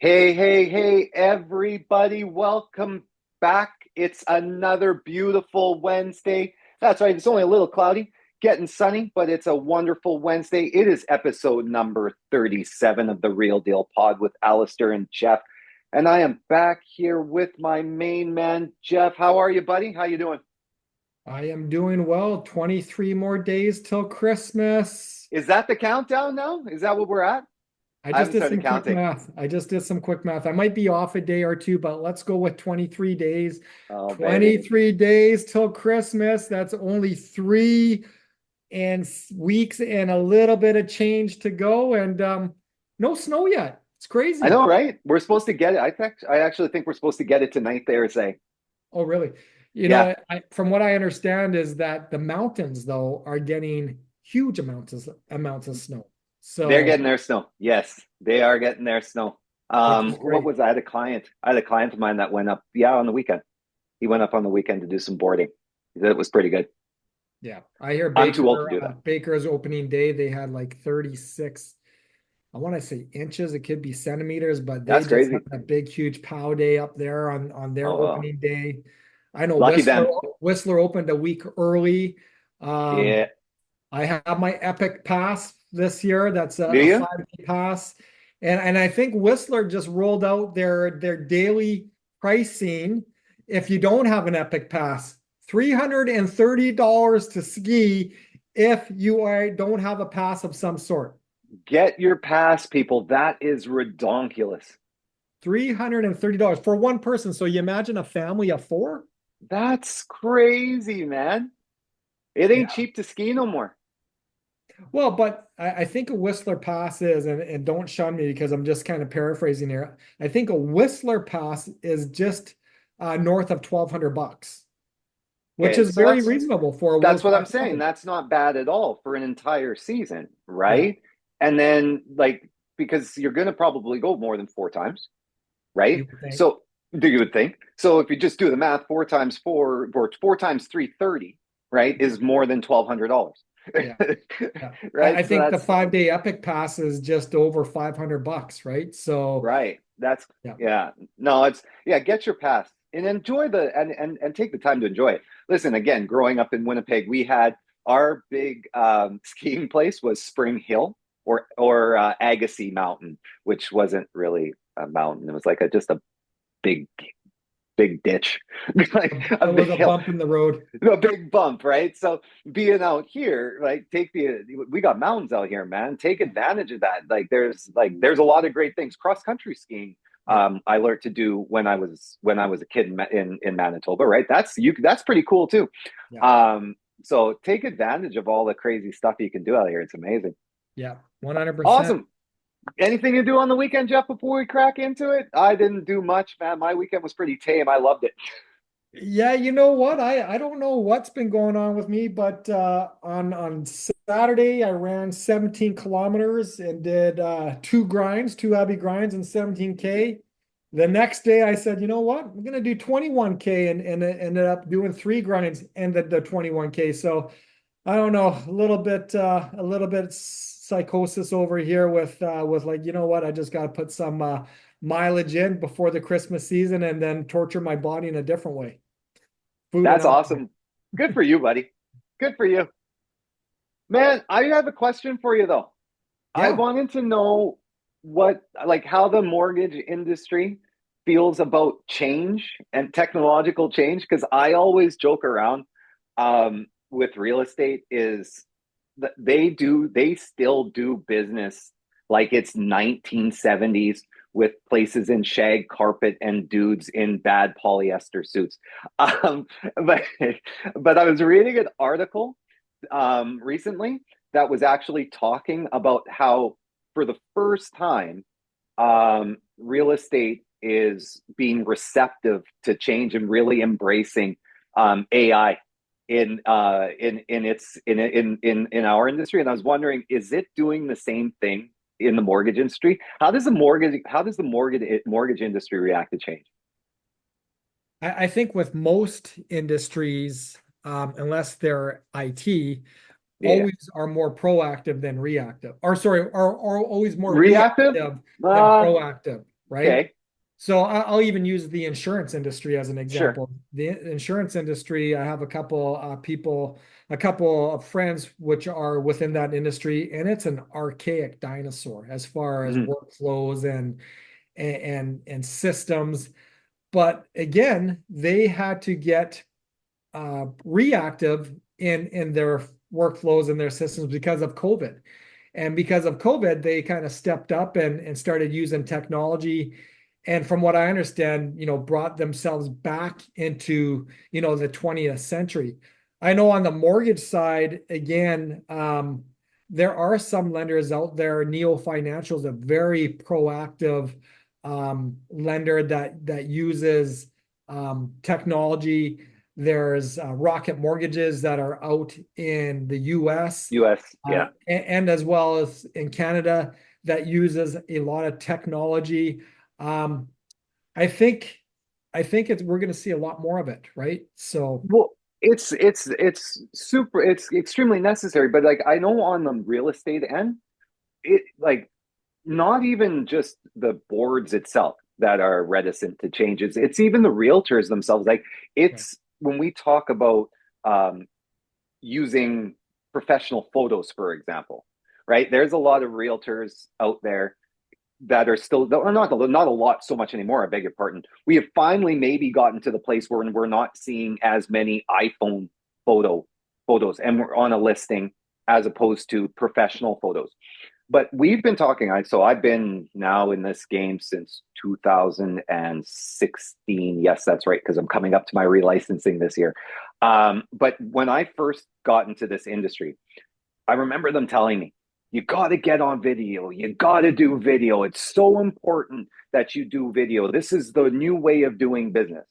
Hey, hey, hey, everybody, welcome back. It's another beautiful Wednesday. That's right, it's only a little cloudy, getting sunny, but it's a wonderful Wednesday. It is episode number 37 of the Real Deal Pod with Allister and Geoff. And I am back here with my main man, Geoff. How are you, buddy? How you doing? I am doing well. 23 more days till Christmas. Is that the countdown now? Is that what we're at? I I just haven't did started some quick counting. math. I just did some quick math. I might be off a day or two, but let's go with 23 days. Oh, baby. 23 days till Christmas. That's only weeks and a little bit of change to go. And no snow yet. It's I crazy. know, right? We're supposed to get it. I actually think we're supposed to get it tonight, they were saying. Oh, really? Yeah, From what I understand is that the mountains, though, are getting huge amounts of snow. they're So, getting their snow. Yes, they are getting their snow. which is What great. was I had a client? I had a client of mine that went up, yeah, on the weekend. He went up on the weekend to do some boarding. He said it was pretty good. Yeah, I hear I'm too old to do that. Baker's opening day, they had like 36, I want to say inches, it could be centimeters, but they That's just had crazy. a big, huge pow day up there on their Oh, well. opening day. I know Lucky them. Whistler opened a week early. Um, Yeah. I have my Epic Pass this year. That's Do a you? 5 day pass. And I think Whistler just rolled out their daily pricing. If you don't have an Epic Pass, $330 to ski if don't have a pass of some sort. Get your pass, people. That is redonkulous. $330 for one person. So you imagine a family of four? That's crazy, man. It ain't Yeah. cheap to ski no more. Well, but I think a Whistler pass is, and don't shun me because I'm just kind of paraphrasing here. I think a Whistler pass is just north of 1,200 bucks, which Okay, is so very that's reasonable for a that's World what I'm Class saying. hobby. That's not bad at all for an entire season, Yeah, right? And then like because you're gonna probably go more than four times, right? you would think. So do you would think. So if you just do the math, four times four or four times 330, right, is more than $1,200. Yeah, yeah. I Right? So think the that's 5 day Epic Pass is just over 500 bucks, right? So right. That's yeah, yeah. No, it's yeah, get your pass and enjoy and take the time to enjoy it. Listen, again, growing up in Winnipeg, we had our big skiing place was Spring Hill or Agassiz Mountain, which wasn't really a mountain. It was like just a big big ditch, like a it big was a hill, bump in the road. a big bump, right? So being out here, like take the we got mountains out here, man. Take advantage of that. There's a lot of great things. Cross country skiing. Yeah, I learned to do when I was a kid in Manitoba, right? That's pretty cool too. yeah, Um, so take advantage of all the crazy stuff you can do out here. It's amazing. yeah, 100%. Awesome. Anything to do on the weekend, Geoff, before we crack into it? I didn't do much, man. My weekend was pretty tame. I loved it. Yeah, you know what? I don't know what's been going on with me, but on Saturday I ran 17 kilometers and did two heavy grinds and 17K. The next day I said, you know what? I'm gonna do 21K and it ended up doing three grinds and the 21K. So I don't know, a little bit psychosis over here with like, you know what? I just gotta put some mileage in before the Christmas season and then torture my body in a different way. Food and That's alcohol. awesome. Good for you, buddy. Good for you. Man, I have a question for you though. I Yeah. wanted to know how the mortgage industry feels about change and technological change because I always joke around with real estate is that they still do business like it's 1970s with places in shag carpet and dudes in bad polyester suits. Um, but but I was reading an article recently that was actually talking about how, for the first time, real estate is being receptive to change and really embracing AI in our industry. And I was wondering, is it doing the same thing in the mortgage industry? How does the mortgage industry react to change? I think with most industries, unless they're IT, Yeah, always are more proactive than reactive. Or sorry, are always more reactive. reactive than Uh, proactive. right? Okay. So I'll even use the insurance industry as an Sure. example. The insurance industry, I have a couple people, a couple of friends which are within that industry, and it's an archaic dinosaur as far as Mhm. workflows and systems. But again, they had to get reactive in their workflows and their systems because of COVID. And because of COVID, they kind of stepped up and started using technology. And from what I understand, brought themselves back into, the 20th century. I know on the mortgage side, again, there are some lenders out there. Neo Financial is a very proactive lender that uses technology. There's Rocket Mortgages that are out in the US US. Yeah. and as well as in Canada that uses a lot of technology. Um, I think we're going to see a lot more of it, right? So Well, it's super, it's extremely necessary, but like I know on the real estate end, it like not even just the boards itself that are reticent to changes. It's even the realtors themselves. Like right, it's when we talk about um, using professional photos, for example, right? There's a lot of realtors out there that are still, or not a lot so much anymore. I beg your pardon. We have finally maybe gotten to the place where we're not seeing as many iPhone photos, and we're on a listing as opposed to professional photos. But we've been talking. So I've been now in this game since 2016. Yes, that's right, because I'm coming up to my relicensing this year. But when I first got into this industry, I remember them telling me, you got to get on video. You got to do video. It's so important that you do video. This is the new way of doing business.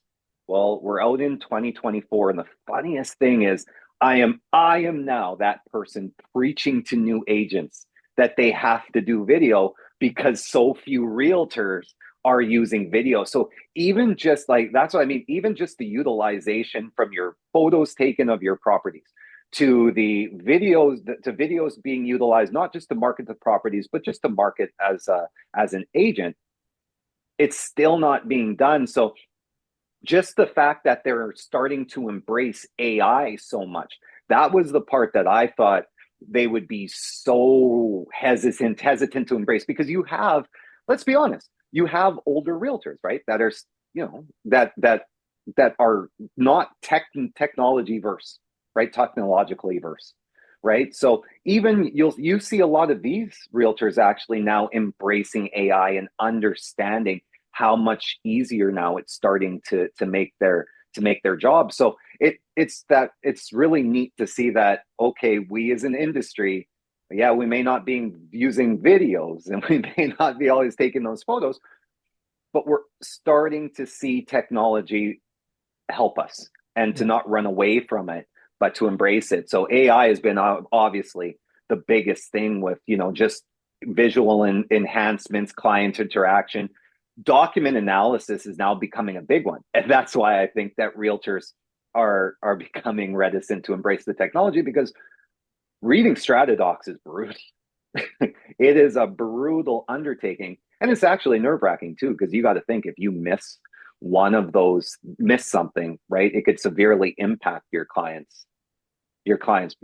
Well, we're out in 2024. And the funniest thing is, I am now that person preaching to new agents that they have to do video because so few realtors are using video. So even just like that's what I mean, even just the utilization from your photos taken of your properties to the videos to videos being utilized not just to market the properties but just to market as an agent, it's still not being done. So just the fact that they're starting to embrace AI so much, that was the part that I thought they would be so hesitant to embrace, because you have, let's be honest, you have older realtors, right, that are that are not technology verse, right, technologically verse, right? So even you see a lot of these realtors actually now embracing AI and understanding how much easier now it's starting to make their job. So it's really neat to see that, okay, we as an industry, yeah, we may not be using videos and we may not be always taking those photos, but we're starting to see technology help us and to yeah, not run away from it, but to embrace it. So AI has been obviously the biggest thing with, just visual enhancements, client interaction. Document analysis is now becoming a big one. And that's why I think that realtors are becoming reticent to embrace the technology, because reading Stratadocs is brutal. It is a brutal undertaking. And it's actually nerve wracking too, because you got to think, if you miss something, right, it could severely impact your client's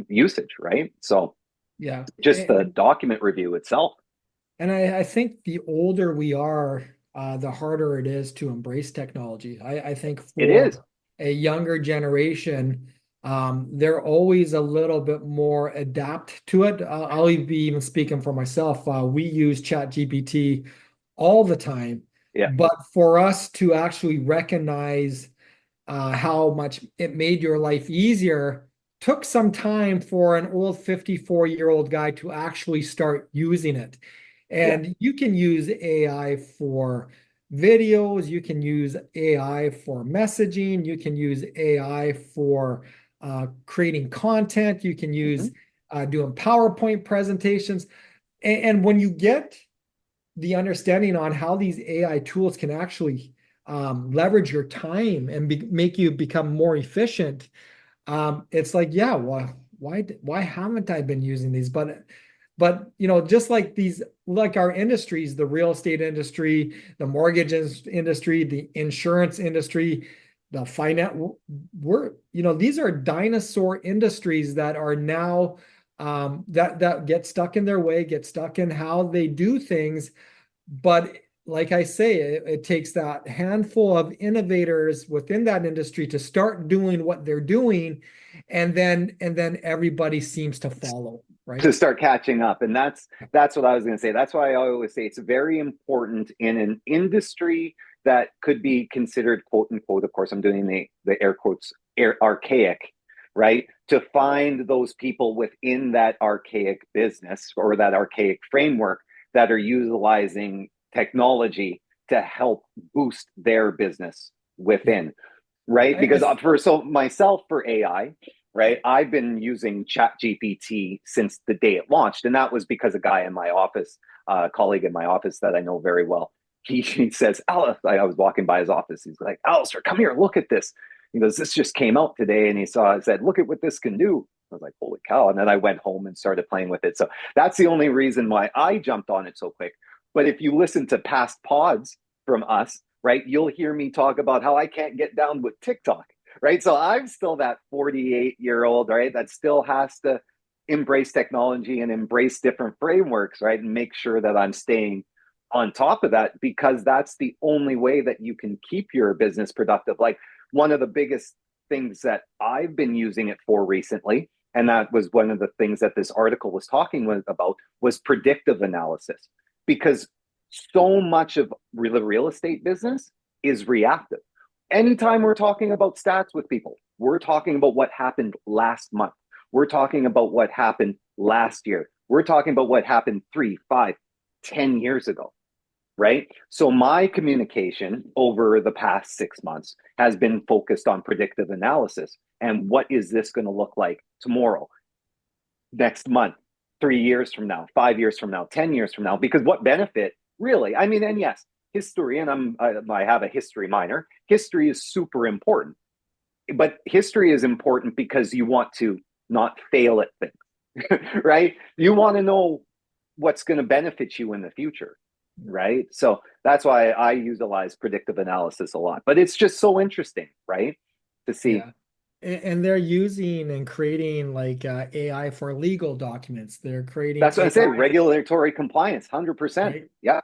usage, right? So yeah. just the document review itself. And I think the older we are, the harder it is to embrace technology. I think It is. for a younger generation, they're always a little bit more adapt to it. I'll be even speaking for myself. We use ChatGPT all the time, Yeah. but for us to actually recognize how much it made your life easier took some time for an old 54-year-old guy to actually start using it. Yeah. And you can use AI for videos, you can use AI for messaging, you can use AI for creating content, you can Mm-hmm. use doing PowerPoint presentations. And when you get the understanding on how these AI tools can actually leverage your time and make you become more efficient, it's like, yeah, well, why haven't I been using these? But But just like these, like our industries, the real estate industry, the industry, the insurance industry, the finance, these are dinosaur industries that are now that get stuck in their way, get stuck in how they do things. But like I say, it takes that handful of innovators within that industry to start doing what they're doing, and then everybody seems to follow, to right? start catching up. And that's what I was going to say. That's why I always say it's very important in an industry that could be considered quote unquote, of course I'm doing the air quotes, archaic, right, to find those people within that archaic business or that archaic framework that are utilizing technology to help boost their business Yeah. within, right? I, Because for so myself for AI, right, I've been using Chat GPT since the day it launched, and that was because a guy in my office, a colleague in my office that I know very well, he says, Alice, I was walking by his office, he's like, Alistair, come here, look at this. He goes, this just came out today, and I said, look at what this can do. I was like, holy cow. And then I went home and started playing with it. So that's the only reason why I jumped on it so quick. But if you listen to past pods from us, right, you'll hear me talk about how I can't get down with TikTok, right? So I'm still that 48-year-old, right, that still has to embrace technology and embrace different frameworks, right, and make sure that I'm staying on top of that, because that's the only way that you can keep your business productive. Like one of the biggest things that I've been using it for recently, and that was one of the things that this article was talking about, was predictive analysis, because so much of the real estate business is reactive. Anytime we're talking about stats with people, we're talking about what happened last month. We're talking about what happened last year. We're talking about what happened 3, 5, 10 years ago, right? So my communication over the past 6 months has been focused on predictive analysis. And what is this going to look like tomorrow, next month, 3 years from now, 5 years from now, 10 years from now? Because what benefit really? I mean, and yes, history, and I have a history minor. History is super important, but history is important because you want to not fail at things, right? You want to know what's going to benefit you in the future, right? So that's why I utilize predictive analysis a lot. But it's just so interesting, right? To see. Yeah. And they're using and creating like AI for legal documents. They're creating That's what I say. AI, Regulatory compliance, 100%. right? Yeah,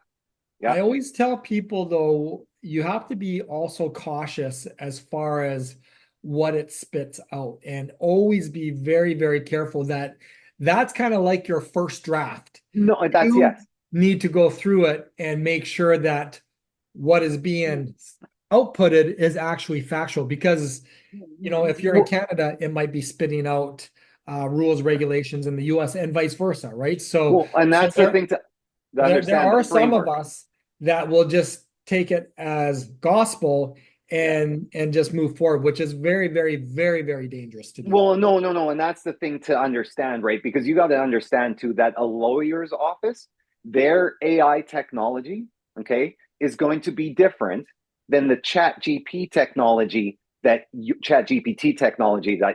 yeah. I always tell people though, you have to be also cautious as far as what it spits out, and always be very, very careful that that's kind of like your first draft. No, that's You yes. need to go through it and make sure that what is being outputted is actually factual, because if you're in Well, Canada, it might be spitting out rules, regulations in the US and vice versa, right? So and so that's the there thing to there understand the are some of framework. us that will just take it as gospel Yeah. and just move forward, which is very, very, very, very dangerous to do. Well, no, no, no. And that's the thing to understand, right? Because you got to understand too that a lawyer's office, their AI technology, okay, is going to be different than the chat GPT technology that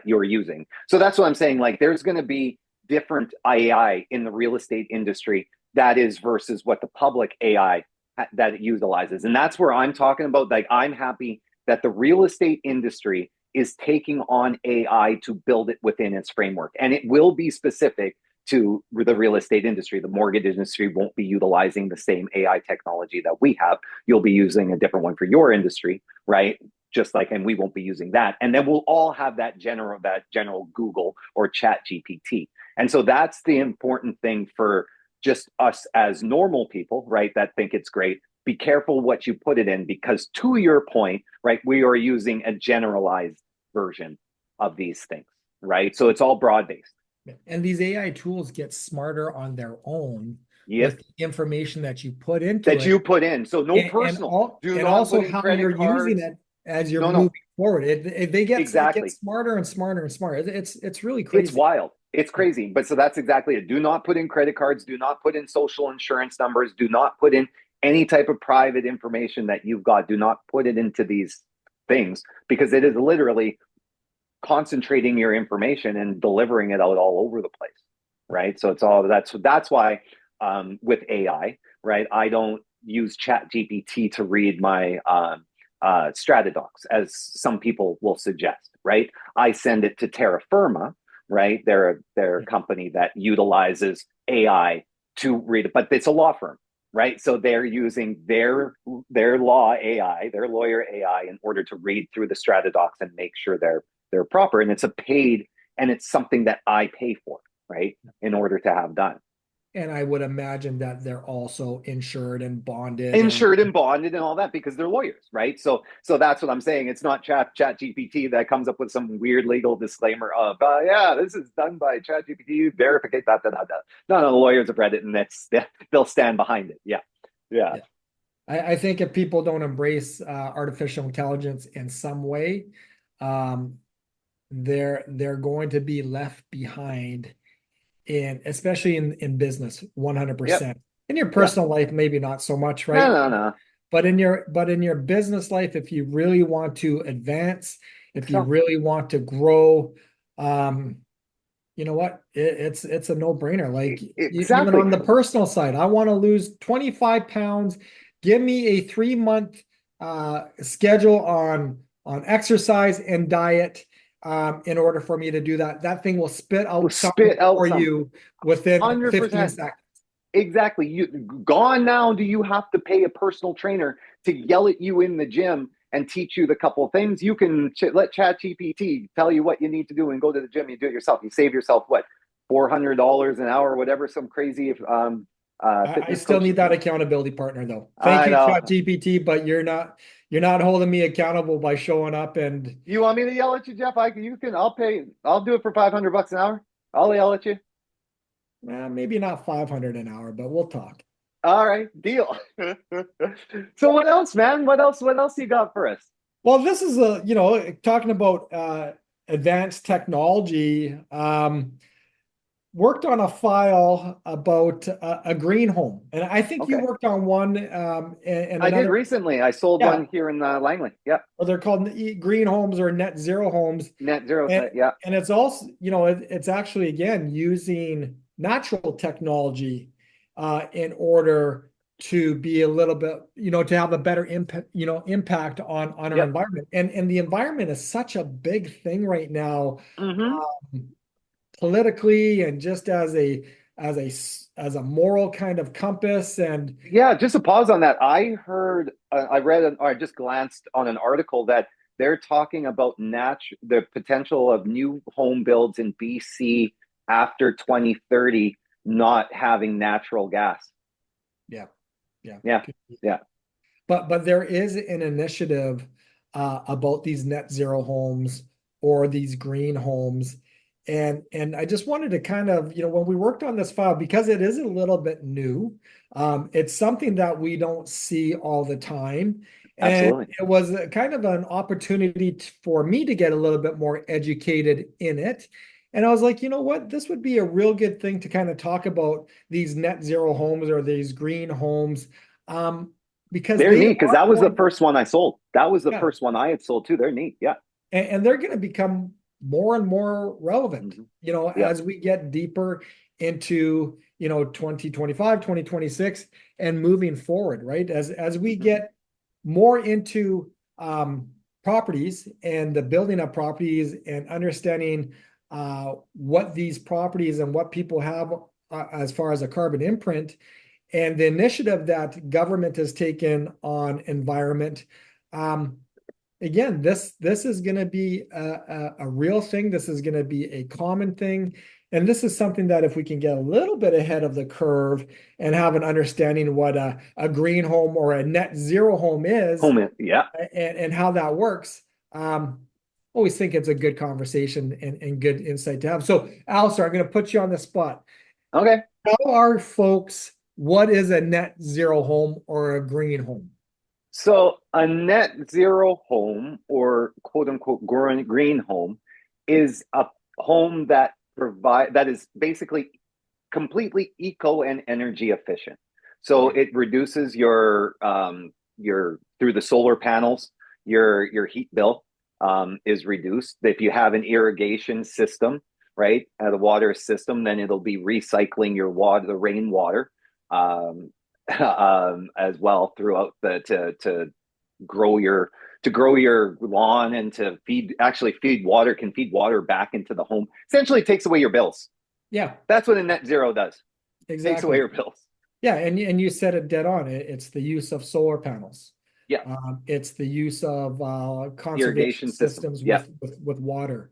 you're using. So that's what I'm saying. Like there's going to be different AI in the real estate industry that is versus what the public AI that it utilizes. And that's where I'm talking about. Like I'm happy that the real estate industry is taking on AI to build it within its framework. And it will be specific to the real estate industry. The mortgage industry won't be utilizing the same AI technology that we have. You'll be using a different one for your industry, right? Just like, and we won't be using that. And then we'll all have that general Google or Chat GPT. And so that's the important thing for just us as normal people, right? That think it's great. Be careful what you put it in, because to your point, right, we are using a generalized version of these things, right? So it's all broad based. And these AI tools get smarter on their own with Yep. the information that you put into That it, you put in. So no personal. Do and not also put in how credit you're using cards. it as you're No, no, moving forward. It exactly. gets smarter and smarter and smarter. It's really It's crazy. wild. It's Yeah. crazy. But so that's exactly it. Do not put in credit cards. Do not put in social insurance numbers. Do not put in any type of private information that you've got. Do not put it into these things, because it is literally concentrating your information and delivering it out all over the place. right? So it's all that's why with AI, right? I don't use Chat GPT to read my Stratadocs, as some people will suggest, right? I send it to Terra Firma, right? They're a company that utilizes AI to read it, but it's a law firm, right? So they're using their law AI, their lawyer AI, in order to read through the Stratadocs and make sure they're proper. And it's a paid, and it's something that I pay for, right, in order to have done. And I would imagine that they're also insured and bonded and Insured and bonded and all that because they're lawyers, right? So that's what I'm saying. It's not Chat GPT that comes up with some weird legal disclaimer of yeah, this is done by Chat GPT, verify that. No, no, the lawyers have read it, and they'll stand behind it. Yeah, yeah. yeah. I think if people don't embrace artificial intelligence in some way, um, they're going to be left behind in especially in business Yep. 100%. In your Yeah. personal life, maybe not so much, No, right? no, no. But in your business life, if you really want to advance, if you So really want to grow, um, you know what? It's a no-brainer. Like even exactly. on the personal side, I want to lose 25 pounds. Give me a 3-month schedule on exercise and diet in order for me to do that. That thing will spit We'll out something spit out for some you within 15 100%. seconds. Exactly. You gone now. Do you have to pay a personal trainer to yell at you in the gym and teach you the couple things? You can let Chat GPT tell you what you need to do and go to the gym. You do it yourself. You save yourself what, $400 an hour, whatever some crazy I fitness still coach need is that doing. accountability partner though. Thank I you, know. ChatGPT, but you're not holding me accountable by showing up and You want me to yell at you, Jeff? You can. I'll pay. I'll do it for $500 an hour. I'll yell at you. maybe not 500 an hour, but we'll talk. All right, deal. So what else, man? What else? What else you got for us? Well, this is talking about advanced technology. Worked on a file about a green home, and I think you Okay. worked on one and I did another. recently. I sold Yeah, one here in Langley. Yep. or they're called green homes or net zero homes, Net zero and site. Yeah. and it's also it's actually again using natural technology in order to be a little bit to have a better impact on our Yep. environment, and the environment is such a big thing right now, Mm-hmm. um, politically and just as a moral kind of compass. And Yeah. Just a pause on that. I heard. I read. Or I just glanced on an article that they're talking about the potential of new home builds in BC after 2030 not having natural gas. yeah, yeah. Yeah. Yeah. But there is an initiative about these net zero homes or these green homes. And I just wanted to kind of, when we worked on this file, because it is a little bit new, it's something that we don't see all the time. And Absolutely. it was a kind of an opportunity for me to get a little bit more educated in it. And I was like, you know what? This would be a real good thing to kind of talk about these net zero homes or these green homes. Um, because They're they neat because are that was the going, first one I sold. That was the yeah, first one I had sold too. They're neat. Yeah. and they're going to become more and more relevant, Mm-hmm. Yeah. as we get deeper into, 2025, 2026, and moving forward, right? As we Mm-hmm. get more into properties and the building of properties and understanding what these properties and what people have as far as a carbon imprint and the initiative that government has taken on environment. Um, Again, this is going to be a real thing. This is going to be a common thing. And this is something that if we can get a little bit ahead of the curve and have an understanding of what a green home or a net zero home is Home in. Yeah. and how that works, always think it's a good conversation and good insight to have. So, Alistair, I'm going to put you on the spot. Okay. Tell our folks what is a net zero home or a green home? So a net zero home or quote unquote green home is a home that is basically completely eco and energy efficient. So Yeah. it reduces your through the solar panels, your heat bill is reduced. If you have an irrigation system, right? The water system, then it'll be recycling your water, the rainwater, um, as well throughout the to grow your to grow your lawn and to feed water can feed water back into the home. Essentially, it takes away your bills. Yeah, That's what a net zero does. Takes away exactly. your bills. Yeah, and you said it dead on. It's the use of solar panels. Yeah, It's the use of conservation irrigation system. systems Yeah, with water.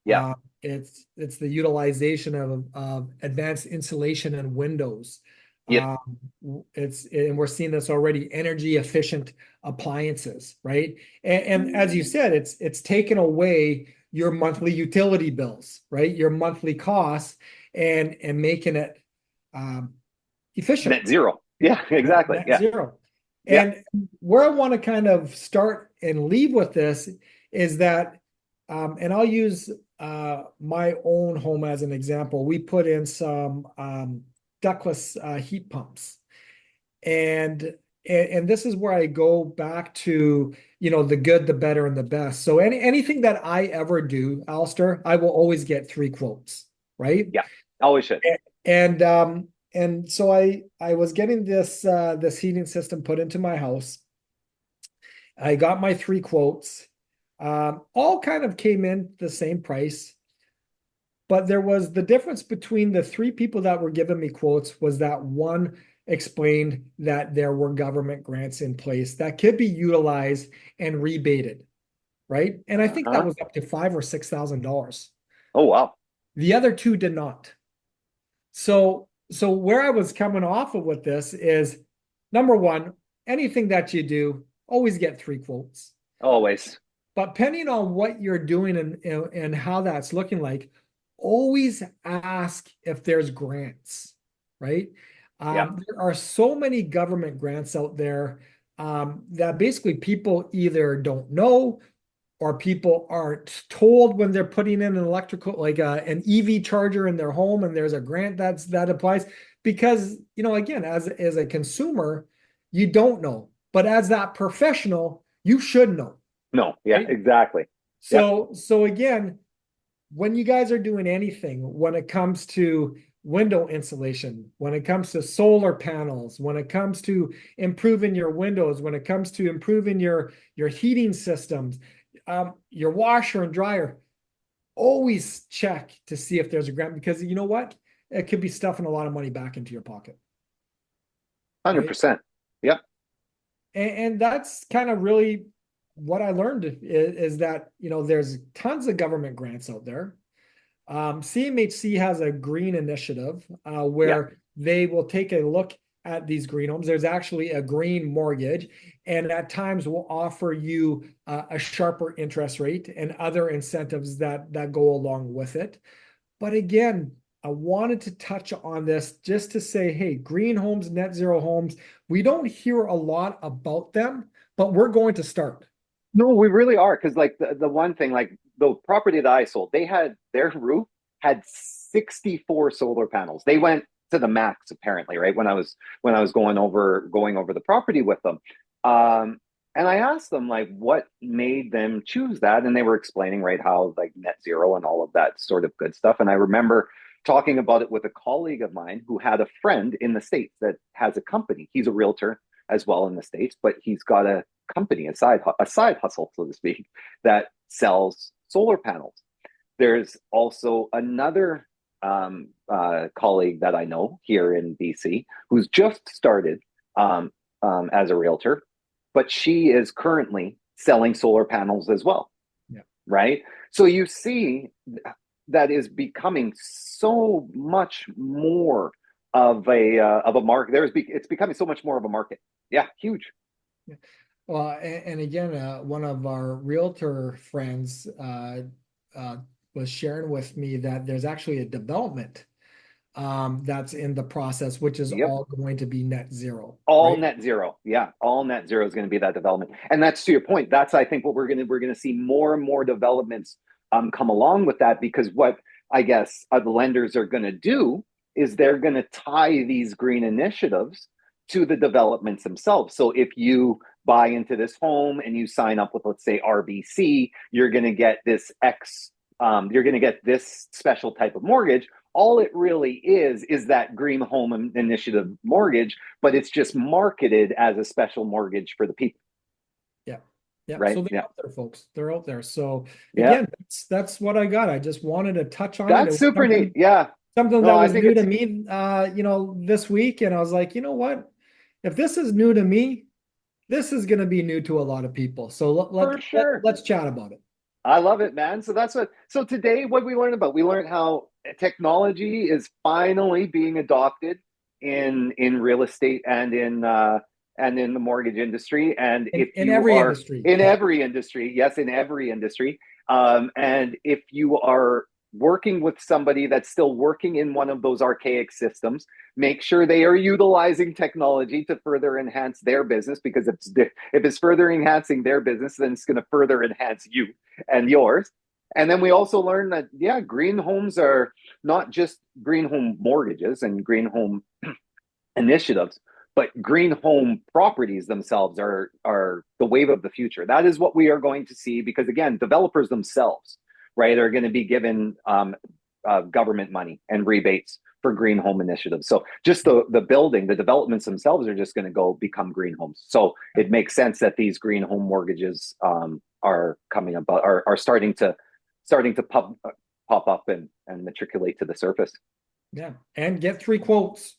yeah, It's the utilization of advanced insulation and windows. yeah. Um, and we're seeing this already, energy efficient appliances, right? And as you said, it's taken away your monthly utility bills, right? Your monthly costs and making it um, efficient, Net zero. Yeah, exactly. net Yeah, zero. yeah. And where I want to kind of start and leave with this is that, and I'll use my own home as an example. We put in some ductless heat pumps, and and this is where I go back to, the good, the better, and the best. So anything that I ever do, Alistair, I will always get three quotes, right? Yeah, always should. And so I was getting this heating system put into my house. I got my three quotes. All kind of came in the same price, but there was the difference between the three people that were giving me quotes was that one explained that there were government grants in place that could be utilized and rebated, right? And I think that Uh-huh. was up to $5,000 or $6,000. Oh wow. The other two did not. So where I was coming off of with this is number one, anything that you do, always get three quotes. Always. But depending on what you're doing and how that's looking like, always ask if there's grants, right? Yeah. There are so many government grants out there that basically people either don't know or people aren't told when they're putting in an electrical, like an EV charger in their home, and there's a grant that applies. Because, again, as a consumer, you don't know, but as that professional, you should know, No. Yeah. right? Exactly. Yeah. So again, when you guys are doing anything, when it comes to window insulation, when it comes to solar panels, when it comes to improving your windows, when it comes to improving your heating systems, your washer and dryer, always check to see if there's a grant, because you know what? It could be stuffing a lot of money back into your pocket, right? 100%. Yeah. And that's kind of really what I learned is that, there's tons of government grants out there. CMHC has a green initiative Yeah. where they will take a look at these green homes. There's actually a green mortgage, and at times will offer you a sharper interest rate and other incentives that go along with it. But again, I wanted to touch on this just to say, hey, green homes, net zero homes, we don't hear a lot about them, but we're going to start. No, we really are. Because like the one thing, like the property that I sold, they had their roof had 64 solar panels. They went to the max apparently, right? When I was going over the property with them. Um, and I asked them like what made them choose that, and they were explaining right how like net zero and all of that sort of good stuff. And I remember talking about it with a colleague of mine who had a friend in the States that has a company. He's a realtor as well in the States, but he's got a company, a side hustle, so to speak, that sells solar panels. There's also another colleague that I know here in BC who's just started as a realtor, but she is currently selling solar panels as well, Yeah. right? So you see that is becoming so much more of a market. It's becoming so much more of a market. Yeah, huge. Yeah. Well, and again, one of our realtor friends uh, was sharing with me that there's actually a development that's in the process, which is Yep. all going to be net zero, All right? net zero. Yeah, all net zero is going to be that development, and that's to your point. That's I think what we're going to see more and more developments come along with that, because what I guess the lenders are going to do is they're going to tie these green initiatives to the developments themselves. So if you buy into this home and you sign up with, let's say, RBC, you're going to get this X you're going to get this special type of mortgage. All it really is that green home initiative mortgage, but it's just marketed as a special mortgage for the people. Yeah. Yeah. Right. So they're Yeah. out there, folks. They're out there. So Yeah. again, that's what I got. I just wanted to touch on it. It That's was super neat. something Yeah. something No, that I was think new to it's me, this week. And I was like, you know what? If this is new to me, this is going to be new to a lot of people. So for sure. let's chat about it. I love it, man. So that's what. So today, what we learned about, we learned how technology is finally being adopted in real estate and in the mortgage industry. And if In you every are industry. in every industry, yes, in every industry, and if you are working with somebody that's still working in one of those archaic systems, make sure they are utilizing technology to further enhance their business. Because if it's further enhancing their business, then it's going to further enhance you and yours. And then we also learned that, yeah, green homes are not just green home mortgages and green home initiatives, but green home properties themselves are the wave of the future. That is what we are going to see, because again, developers themselves, right, are going to be given government money and rebates for green home initiatives. So just the developments themselves are just going to go become green homes. So it makes sense that these green home mortgages are coming about, are starting to pop up and matriculate to the surface. Yeah. And get 3 quotes.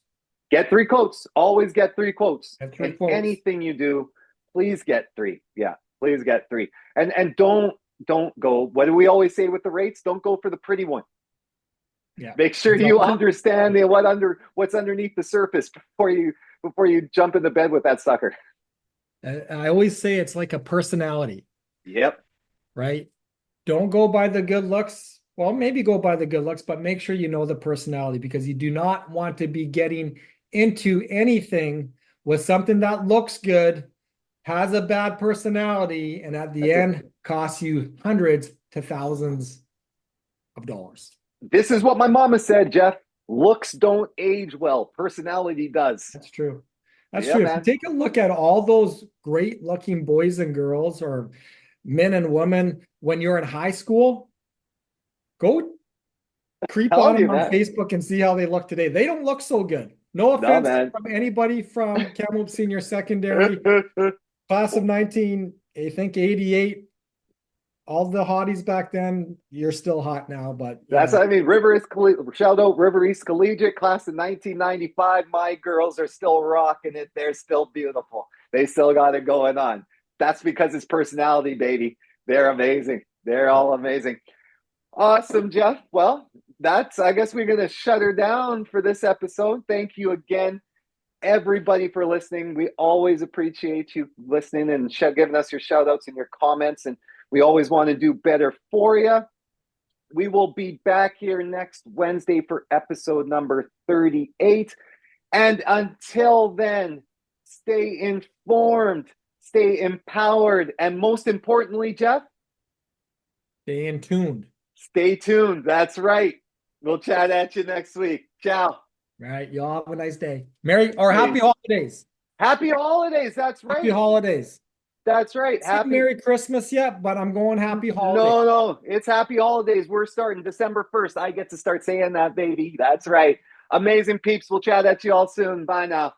Get 3 quotes. Always get 3 quotes. Get three And quotes. anything you do, please get three. Yeah, please get three. And don't go. What do we always say with the rates? Don't go for the pretty one. Yeah. Make sure you understand what's underneath the surface before you jump into bed with that sucker. I always say it's like a personality, Yep. right? Don't go by the good looks. Well, maybe go by the good looks, but make sure you know the personality, because you do not want to be getting into anything with something that looks good, has a bad personality, and at the That's it. end costs you hundreds to thousands of dollars. This is what my mama said, Geoff. Looks don't age well. Personality does. That's true. That's Yeah, true. If you man. take a look at all those great looking boys and girls, or men and women, when you're in high school, go creep on Telling you, them on man. Facebook and see how they look today. They don't look so good. No No, offense man. from anybody from Kamloops Senior Secondary, class of 19, I think 88. All the hotties back then, you're still hot now, but That's what I mean. Shout out River East Collegiate, class of 1995. My girls are still rocking it. They're still beautiful. They still got it going on. That's because it's personality, baby. They're amazing. They're all amazing. Awesome, Geoff. Well, I guess we're going to shut her down for this episode. Thank you again, everybody, for listening. We always appreciate you listening and giving us your shout outs and your comments. And we always want to do better for you. We will be back here next Wednesday for episode number 38. And until then, stay informed, stay empowered, and most importantly, Geoff, stay in tuned. Stay tuned. That's right. We'll chat at you next week. Ciao. All right. Y'all have a nice day. Happy holidays. Happy holidays. That's right. Happy holidays. That's right. Happy Merry Christmas yet, but I'm going happy holidays. No. It's happy holidays. We're starting December 1st. I get to start saying that, baby. That's right. Amazing peeps. We'll chat at you all soon. Bye now.